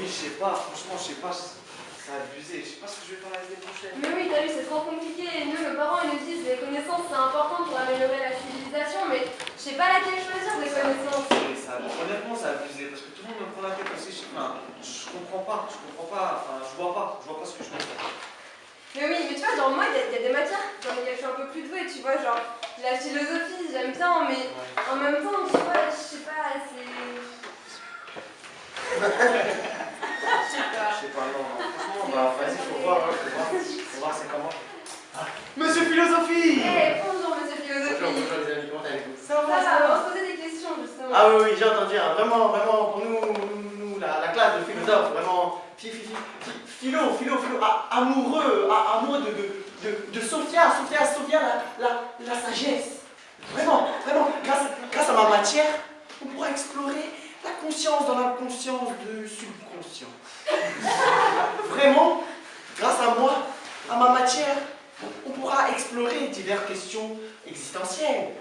je sais pas, franchement, je sais pas, c'est abusé, je sais pas ce que je vais faire l'année prochaine. Mais oui, t'as vu, c'est trop compliqué. Et nous, nos parents, ils nous disent les connaissances, c'est important pour améliorer la civilisation, mais je sais pas laquelle choisir des connaissances. Mais ça, honnêtement, c'est abusé, parce que tout le monde me prend la tête aussi, je comprends pas, enfin, je vois pas ce que je veux faire. Mais oui, mais tu vois, genre moi, il y a des matières dans lesquelles je suis un peu plus douée, tu vois, genre la philosophie, j'aime bien, mais en même temps, tu vois, je sais pas, c'est... Je sais pas, non, franchement, bah, vas-y, faut voir c'est comment. Monsieur Philosophie! Bonjour, monsieur Philosophie. Bonjour les amis, comment allez-vous? Ça va, on va se poser des questions, justement. Ah oui, j'ai entendu, hein. Vraiment, pour nous la classe de philosophes, vraiment, amoureux de Sophia, la sagesse. Vraiment, grâce à ma matière, on pourra explorer la conscience dans la conscience de subconscient. Vraiment, grâce à moi, à ma matière, on pourra explorer diverses questions existentielles,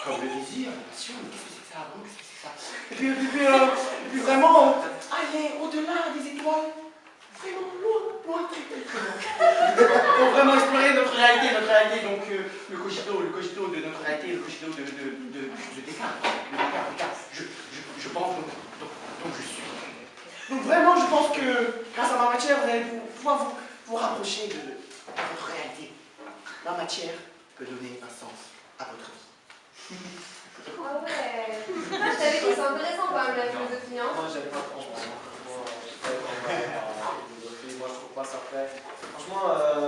comme le désir, la passion, qu'est-ce que c'est que ça, qu'est-ce que c'est que ça. Et puis vraiment, aller au-delà des étoiles, vraiment loin, très loin. Pour vraiment explorer notre réalité, donc le cogito de notre réalité, le cogito de Descartes. Je pense donc je suis. Donc vraiment, je pense que grâce à ma matière, vous allez pouvoir vous rapprocher de votre réalité. La matière peut donner un sens à votre vie. Ah ouais. Je t'avais dit, c'est intéressant quand même la philosophie, hein. Moi, j'aime pas franchement. Moi, je trouve pas ça fait. Franchement,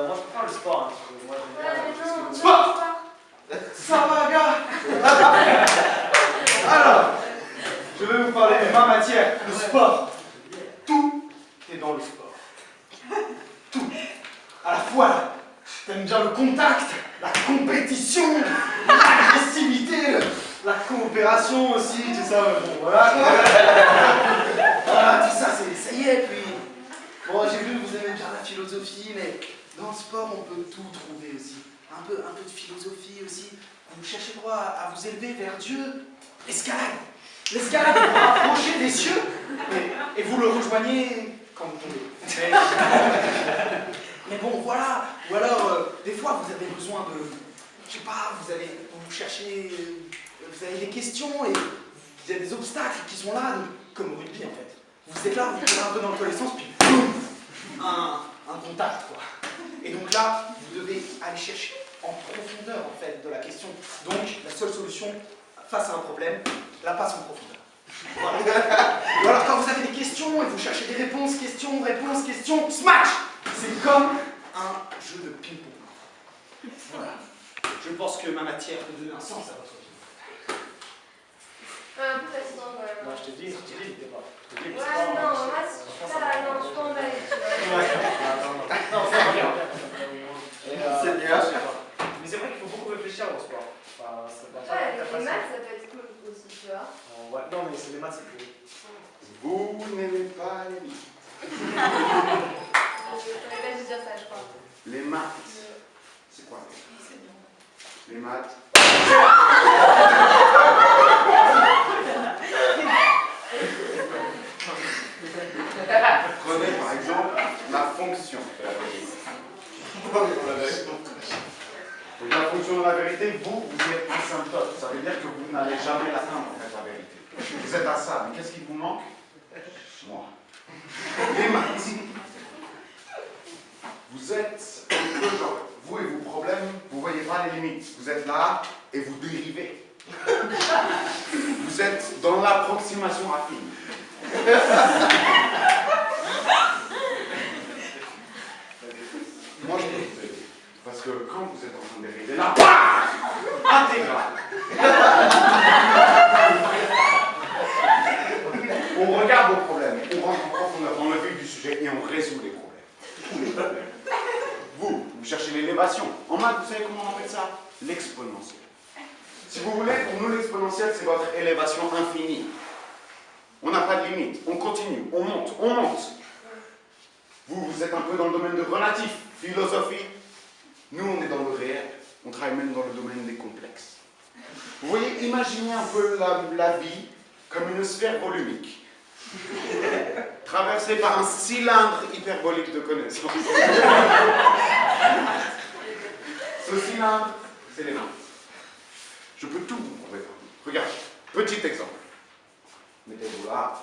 moi, je préfère le sport. Hein, parce que moi, j'aime bien tout ce qui est Sport. Ça va, gars. Alors, je vais vous parler de ma matière, le sport. Tout est dans le sport. Tout. À la fois, t'aimes bien le contact, la compétition, l'agressivité, la coopération aussi, tout ça, bon, voilà. Voilà, tout ça, ça y est, puis... Bon, j'ai vu que vous aimez bien la philosophie, mais dans le sport, on peut tout trouver aussi. Un peu de philosophie aussi. Vous cherchez quoi? À vous élever vers Dieu? L'escalade. L'escalade pour vous rapprocher des cieux, et vous le rejoignez quand vous tombez. Mais bon, voilà. Ou alors, des fois, vous avez besoin de... Je sais pas, vous cherchez... Vous avez des questions et il y a des obstacles qui sont là, comme au rugby en fait. Vous êtes là, vous êtes un peu dans le connaissance, puis boum, un contact quoi. Et donc là, vous devez aller chercher en profondeur en fait de la question. Donc, la seule solution face à un problème, la passe en profondeur. Voilà. Ou alors quand vous avez des questions et vous cherchez des réponses, questions, smash! C'est comme un jeu de ping-pong. Voilà. Je pense que ma matière peut donner un sens à votre vie. Un peu fatigant quand même. Non, je te dis, n'était pas. Ouais, non, moi, ça, non, je peux en aller, tu vois. Non, c'est bien. C'est bien. Mais c'est vrai qu'il faut beaucoup réfléchir au sport. Enfin, Ouais, avec les maths, ça peut être cool aussi, tu vois. Ouais, non, mais c'est les maths, c'est cool. Vous n'aimez pas les maths. Je savais pas juste dire ça, je crois. Les maths. C'est quoi les maths? Prenez par exemple la fonction de la vérité. Donc la fonction de la vérité, vous êtes asymptote. Ça veut dire que vous n'allez jamais l'atteindre en fait la vérité. Vous êtes à ça, mais qu'est-ce qui vous manque? Moi. Les maths. Vous êtes un peu genre, vous et vos problèmes, vous ne voyez pas les limites. Vous êtes là et vous dérivez. Vous êtes dans l'approximation affine. Moi, je peux vous aider. Parce que quand vous êtes en train de dériver, là, intégrale. On regarde vos problèmes, on rentre en profondeur dans le vif du sujet et on résout les problèmes. Tous les problèmes. Vous cherchez l'élévation. En maths, vous savez comment on appelle ça? L'exponentiel. Si vous voulez, pour nous, l'exponentiel, c'est votre élévation infinie. On n'a pas de limite. On continue, on monte, on monte. Vous êtes un peu dans le domaine de relatif, philosophie. Nous, on est dans le réel. On travaille même dans le domaine des complexes. Vous voyez, imaginez un peu la vie comme une sphère volumique. traversé par un cylindre hyperbolique de connaissances. Ce cylindre, c'est les mains. Je peux tout vous prouver. Regarde, petit exemple. Mettez-vous là,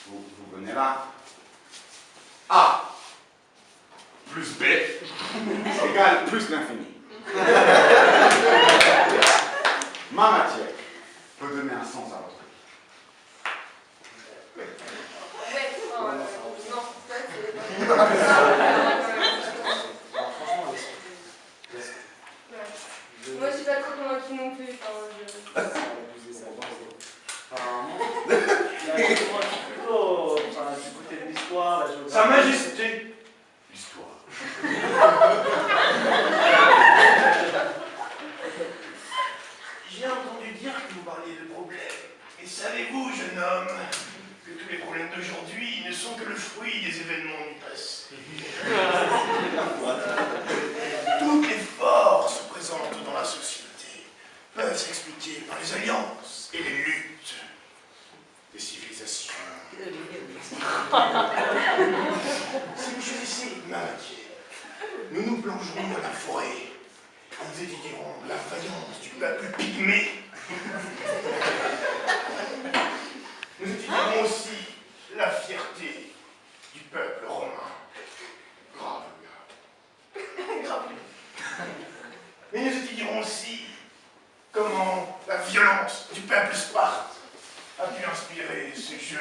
vous venez là. A plus B égale plus l'infini. Ma matière peut donner un sens à votre vie. Ouais, non, ça c'est... Franchement, laisse. Ouais. Moi je suis pas trop convaincue non plus. Plutôt du côté de l'histoire, la géographie. Sa Majesté, l'histoire. J'ai entendu dire que vous parliez de problèmes. Et savez-vous, jeune homme, que tous les problèmes d'aujourd'hui ne sont que le fruit des événements du passé. Toutes les forces présentes dans la société peuvent s'expliquer par les alliances et les luttes des civilisations. Si vous choisissez ma matière, nous nous plongerons dans la forêt. Nous étudierons la vaillance du peuple pygmée. Nous étudierons aussi la fierté du peuple romain. Grave, grave. Mais nous étudierons aussi comment la violence du peuple sparte a pu inspirer ce jeu,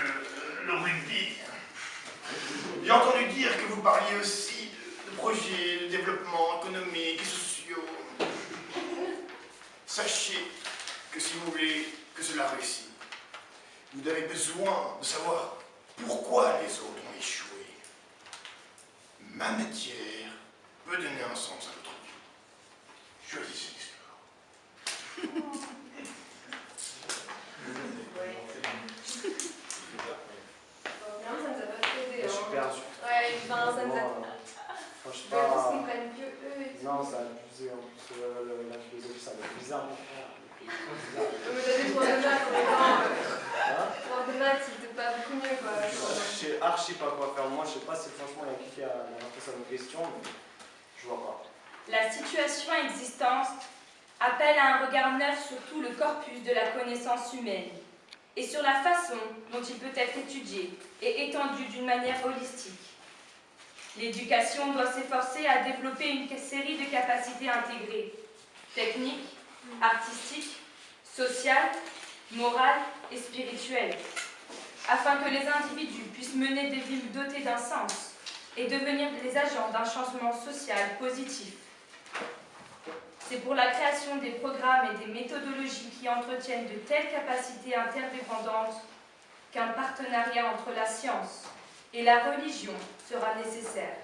le rugby. J'ai entendu dire que vous parliez aussi de projets de développement économique et sociaux. Sachez que si vous voulez que cela réussisse, vous avez besoin de savoir pourquoi les autres ont échoué. Ma matière peut donner un sens à votre vie. Choisissez l'histoire. Non, ça nous a pas trop aidé. Je suis perdu. Ouais, enfin, ça nous a... Je sais Je veux qu'ils pas. comprennent que eux et tout. Non, ça a abusé en plus. La philosophie, ça va être bizarre. Mais t'as des profs de maths en même temps. Prof de maths, c'était pas beaucoup mieux quoi. Je sais archi pas quoi faire. Moi, je sais pas si franchement il y a qui a la réponse à nos questions, mais je vois pas. La situation existante appelle à un regard neuf sur tout le corpus de la connaissance humaine et sur la façon dont il peut être étudié et étendu d'une manière holistique. L'éducation doit s'efforcer à développer une série de capacités intégrées, techniques, artistiques, sociales, morales et spirituelles, afin que les individus puissent mener des vies dotées d'un sens et devenir les agents d'un changement social positif. C'est pour la création des programmes et des méthodologies qui entretiennent de telles capacités interdépendantes qu'un partenariat entre la science et la religion sera nécessaire.